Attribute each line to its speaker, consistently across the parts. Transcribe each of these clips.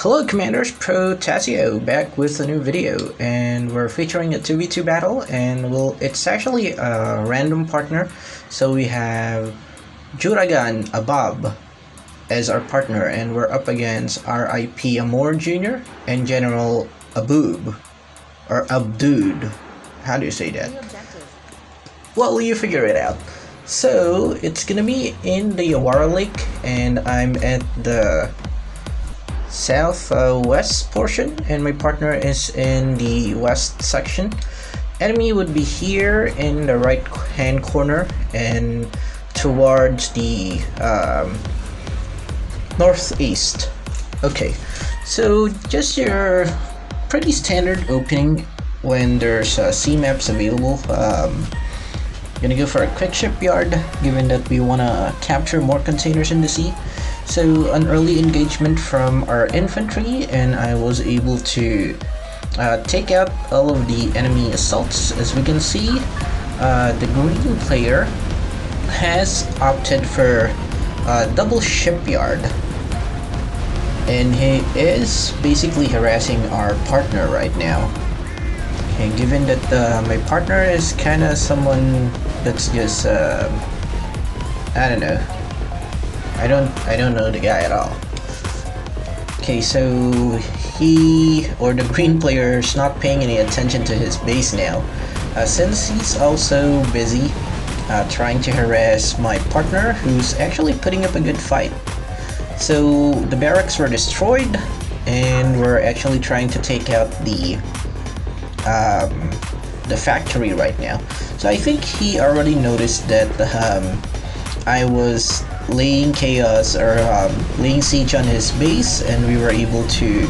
Speaker 1: Hello Commanders, Pro-Tah-Zzioh back with a new video, and we're featuring a 2v2 battle, and it's actually a random partner. So we have Juragan Abab as our partner, and we're up against RIP Amor Jr. and General Aboob, or Abdood. How do you say that? Well, you figure it out. So it's gonna be in the Awara Lake, and I'm at the southwest portion, and my partner is in the west section. Enemy would be here in the right hand corner and towards the northeast. Okay, so just your pretty standard opening when there's sea maps available. Gonna go for a quick shipyard, given that we want to capture more containers in the sea. So an early engagement from our infantry, and I was able to take out all of the enemy assaults. As we can see, the green player has opted for double shipyard, and he is basically harassing our partner right now. Okay, given that my partner is kind of someone that's just I don't know. I don't know the guy at all. Okay, so he, or the green player, is not paying any attention to his base now, since he's also busy trying to harass my partner, who's actually putting up a good fight. So the barracks were destroyed, and we're actually trying to take out the factory right now. So I think he already noticed that I was laying chaos, or laying siege on his base, and we were able to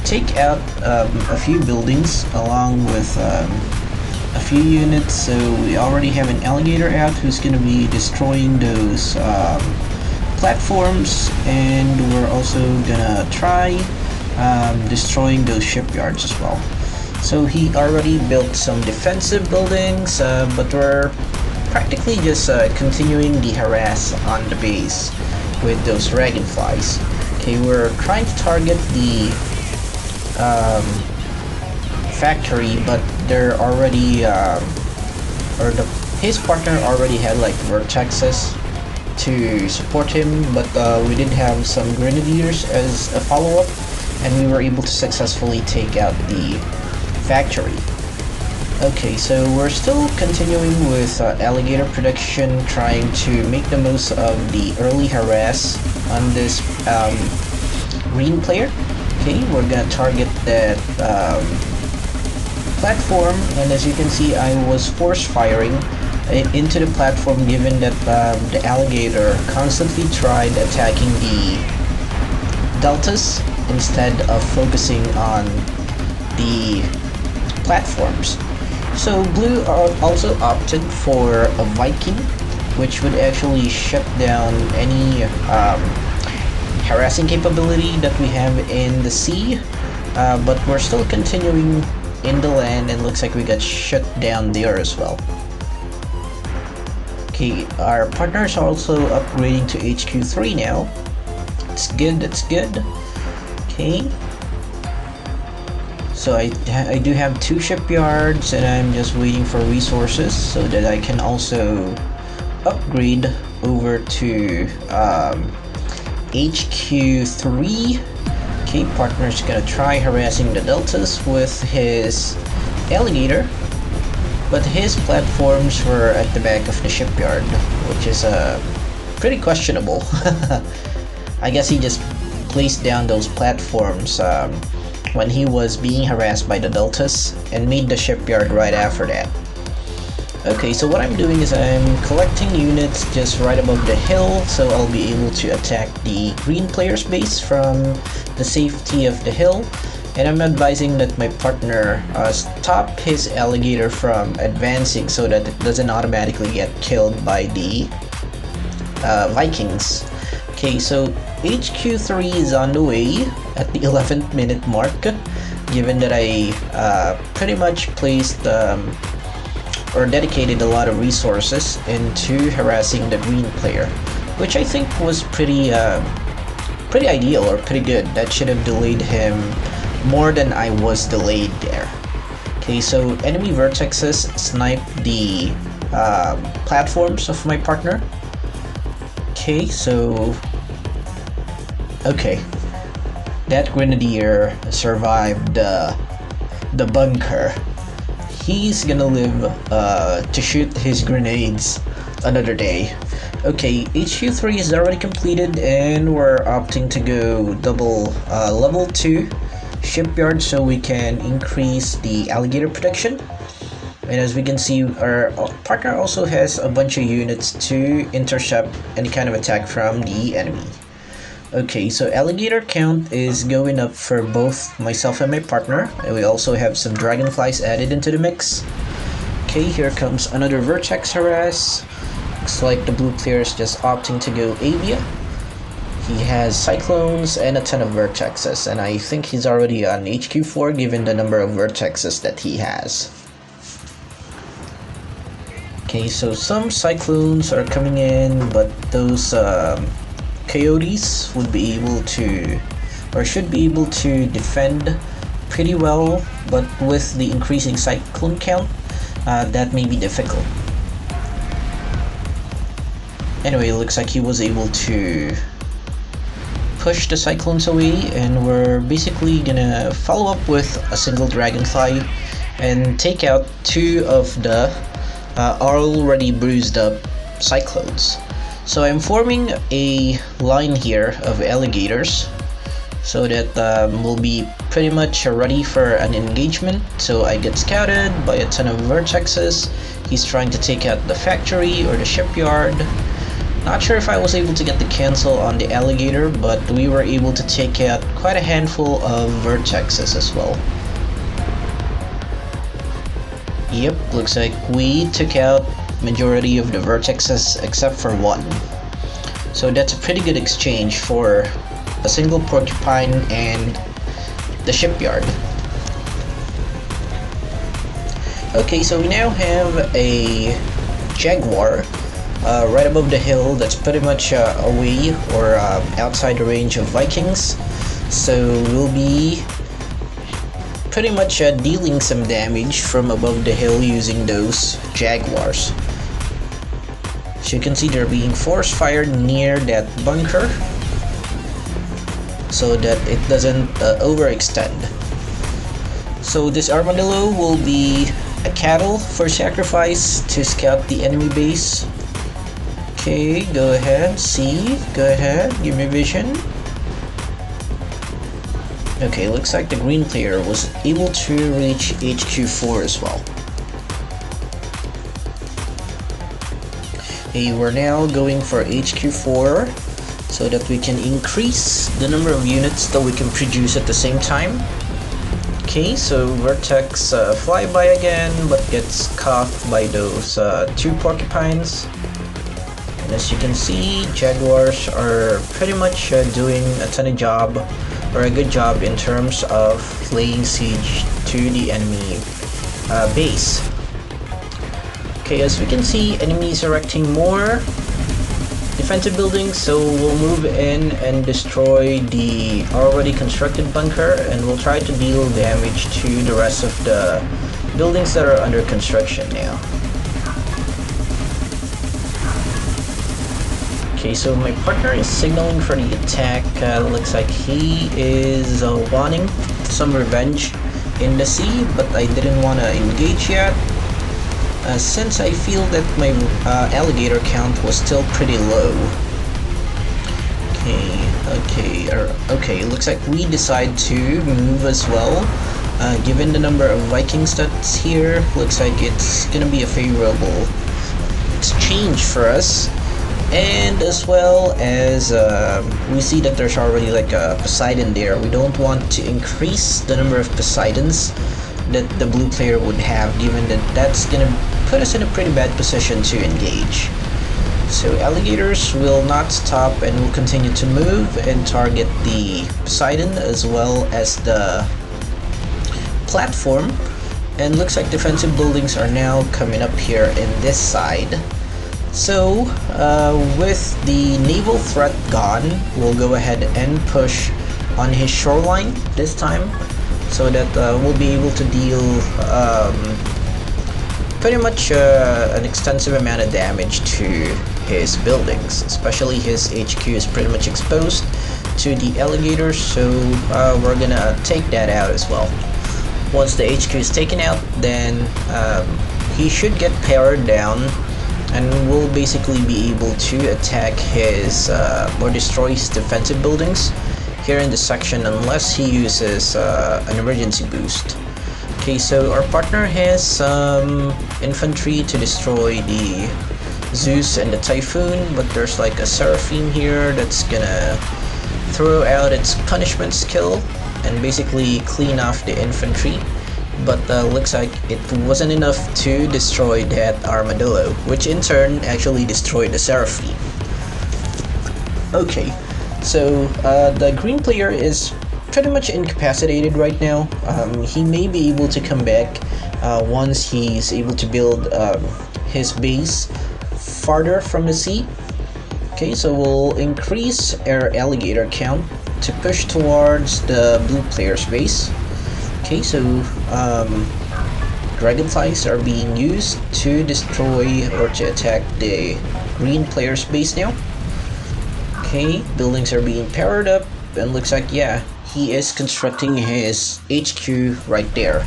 Speaker 1: take out a few buildings along with a few units. So we already have an alligator out who's going to be destroying those platforms, and we're also gonna try destroying those shipyards as well. So he already built some defensive buildings, but we're practically just continuing the harass on the base with those dragonflies. Okay, we're trying to target the factory, but they're already his partner already had like vertexes to support him, but we did have some grenadiers as a follow-up, and we were able to successfully take out the factory. Okay, so we're still continuing with alligator production, trying to make the most of the early harass on this green player. Okay, we're gonna target that platform, and as you can see, I was force firing into the platform, given that the alligator constantly tried attacking the deltas instead of focusing on the platforms. So blue also opted for a Viking, which would actually shut down any harassing capability that we have in the sea, but we're still continuing in the land, and looks like we got shut down there as well. Okay, our partners are also upgrading to HQ3 now. It's good, that's good. Okay. So I do have 2 shipyards, and I'm just waiting for resources so that I can also upgrade over to HQ3. Okay, partner's gonna try harassing the deltas with his alligator, but his platforms were at the back of the shipyard, which is pretty questionable. I guess he just placed down those platforms when he was being harassed by the deltas, and made the shipyard right after that. Okay, so what I'm doing is I'm collecting units just right above the hill, so I'll be able to attack the green player's base from the safety of the hill. And I'm advising that my partner stop his alligator from advancing so that it doesn't automatically get killed by the Vikings. Okay, so HQ3 is on the way at the 11th minute mark, given that I pretty much placed or dedicated a lot of resources into harassing the green player, which I think was pretty pretty ideal or pretty good. That should have delayed him more than I was delayed there. Okay, so enemy vertexes snipe the platforms of my partner. Okay, so okay, that grenadier survived the bunker. He's gonna live to shoot his grenades another day. Okay, HQ3 is already completed, and we're opting to go double level 2 shipyard so we can increase the alligator protection. And as we can see, our partner also has a bunch of units to intercept any kind of attack from the enemy. Okay, so alligator count is going up for both myself and my partner, and we also have some dragonflies added into the mix. Okay, here comes another vertex harass. Looks like the blue player is just opting to go Avia. He has cyclones and a ton of vertexes, and I think he's already on HQ4 given the number of vertexes that he has. Okay, so some cyclones are coming in, but those coyotes would be able to, or should be able to, defend pretty well, but with the increasing cyclone count, that may be difficult. Anyway, it looks like he was able to push the cyclones away, and we're basically gonna follow up with a single dragonfly and take out 2 of the already bruised up cyclones. So I'm forming a line here of alligators so that we'll be pretty much ready for an engagement. So I get scouted by a ton of vertexes. He's trying to take out the factory or the shipyard. Not sure if I was able to get the cancel on the alligator, but we were able to take out quite a handful of vertexes as well. Yep, looks like we took out majority of the vertexes except for 1. So that's a pretty good exchange for a single porcupine and the shipyard. Okay, so we now have a jaguar right above the hill that's pretty much away or outside the range of Vikings. So we'll be pretty much dealing some damage from above the hill using those jaguars. So you can see they're being force fired near that bunker so that it doesn't overextend. So this armadillo will be a cattle for sacrifice to scout the enemy base. Okay, go ahead, see, go ahead, give me vision. Okay, looks like the green player was able to reach HQ4 as well. Okay, we're now going for HQ4 so that we can increase the number of units that we can produce at the same time. Okay, so Vertex flyby again, but gets caught by those 2 porcupines. And as you can see, Jaguars are pretty much doing a ton of job, or a good job in terms of laying siege to the enemy base. Okay, as we can see, enemies erecting more defensive buildings, so we'll move in and destroy the already constructed bunker, and we'll try to deal damage to the rest of the buildings that are under construction now. Okay, so my partner is signaling for the attack. Looks like he is wanting some revenge in the sea, but I didn't want to engage yet, since I feel that my alligator count was still pretty low. Okay, looks like we decide to move as well. Given the number of Vikings that's here, looks like it's gonna be a favorable exchange for us. And as well as we see that there's already like a Poseidon there. We don't want to increase the number of Poseidons that the blue player would have, given that that's gonna put us in a pretty bad position to engage. So alligators will not stop and will continue to move and target the Poseidon as well as the platform. And looks like defensive buildings are now coming up here in this side. So, with the naval threat gone, we'll go ahead and push on his shoreline this time, so that we'll be able to deal pretty much an extensive amount of damage to his buildings. Especially his HQ is pretty much exposed to the alligators, so we're gonna take that out as well. Once the HQ is taken out, then he should get powered down, and we'll basically be able to attack his or destroy his defensive buildings here in this section, unless he uses an emergency boost. Okay, so our partner has some infantry to destroy the Zeus and the Typhoon, but there's like a Seraphim here that's gonna throw out its punishment skill and basically clean off the infantry. But looks like it wasn't enough to destroy that armadillo, which in turn actually destroyed the Seraphim. Okay, so the green player is pretty much incapacitated right now. He may be able to come back once he's able to build his base farther from the sea. Okay, so we'll increase our alligator count to push towards the blue player's base. Okay, so dragonflies are being used to destroy or to attack the green player's base now. Okay, buildings are being powered up, and looks like, yeah, he is constructing his HQ right there.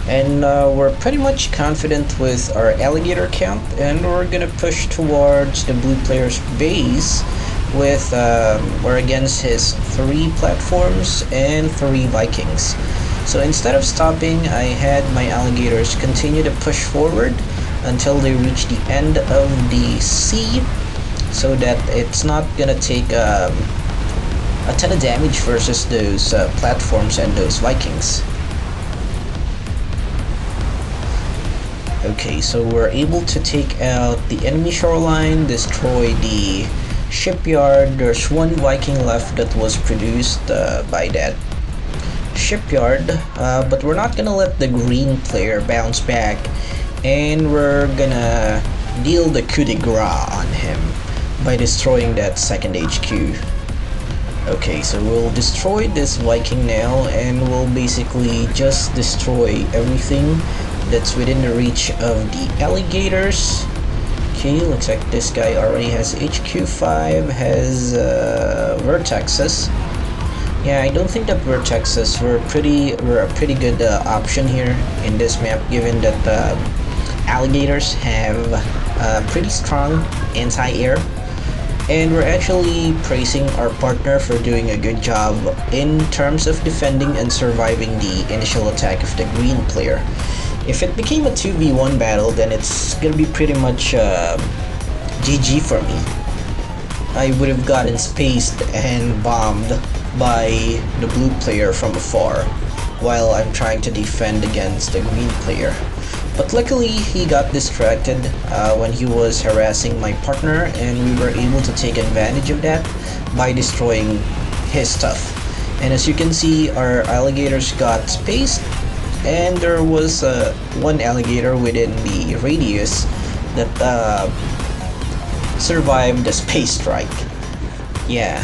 Speaker 1: And we're pretty much confident with our alligator count, and we're gonna push towards the blue player's base with or against his 3 platforms and 3 Vikings. So instead of stopping, I had my alligators continue to push forward until they reach the end of the sea, so that it's not gonna take a ton of damage versus those platforms and those Vikings. Okay, so we're able to take out the enemy shoreline, destroy the shipyard. There's 1 Viking left that was produced by that shipyard, but we're not gonna let the green player bounce back, and we're gonna deal the coup de grace on him by destroying that second HQ. Okay, so we'll destroy this Viking now, and we'll basically just destroy everything that's within the reach of the alligators. Okay, looks like this guy already has HQ5, has vertexes. Yeah, I don't think that vertexes were a pretty good option here in this map, given that alligators have pretty strong anti-air. And we're actually praising our partner for doing a good job in terms of defending and surviving the initial attack of the green player. If it became a 2v1 battle, then it's gonna be pretty much GG for me. I would have gotten spaced and bombed by the blue player from afar while I'm trying to defend against the green player. But luckily, he got distracted when he was harassing my partner, and we were able to take advantage of that by destroying his stuff. And as you can see, our alligators got spaced, and there was 1 alligator within the radius that survived the space strike. Yeah.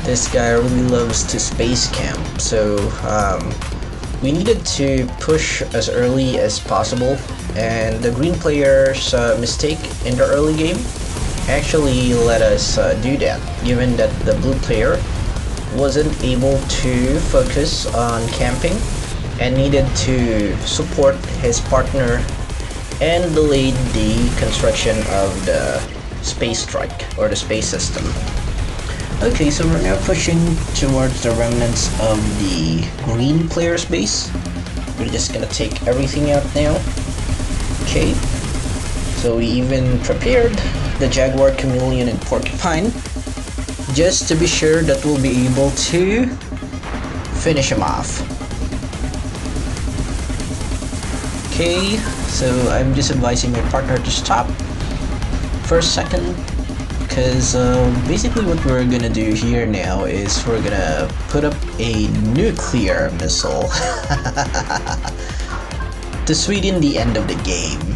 Speaker 1: This guy really loves to space camp, so we needed to push as early as possible, and the green player's mistake in the early game actually let us do that, given that the blue player wasn't able to focus on camping and needed to support his partner and delayed the construction of the space strike or the space system. Okay, so we're now pushing towards the remnants of the green player's base. We're just gonna take everything out now. Okay, so we even prepared the Jaguar, Chameleon, and Porcupine just to be sure that we'll be able to finish him off. Okay, so I'm just advising my partner to stop for a second, because basically what we're gonna do here now is we're gonna put up a nuclear missile to sweeten the end of the game.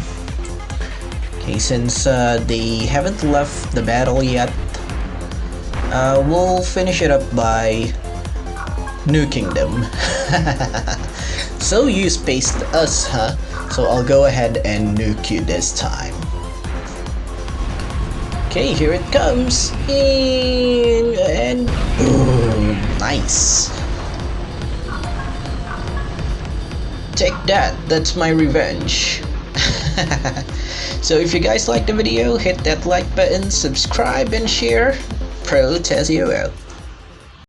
Speaker 1: Okay, since they haven't left the battle yet, we'll finish it up by nuking them. So you spaced us, huh? So I'll go ahead and nuke you this time. Okay, here it comes. And boom. Nice. Take that. That's my revenge. So if you guys liked the video, hit that like button, subscribe, and share. Pro-Tah-Zzioh out.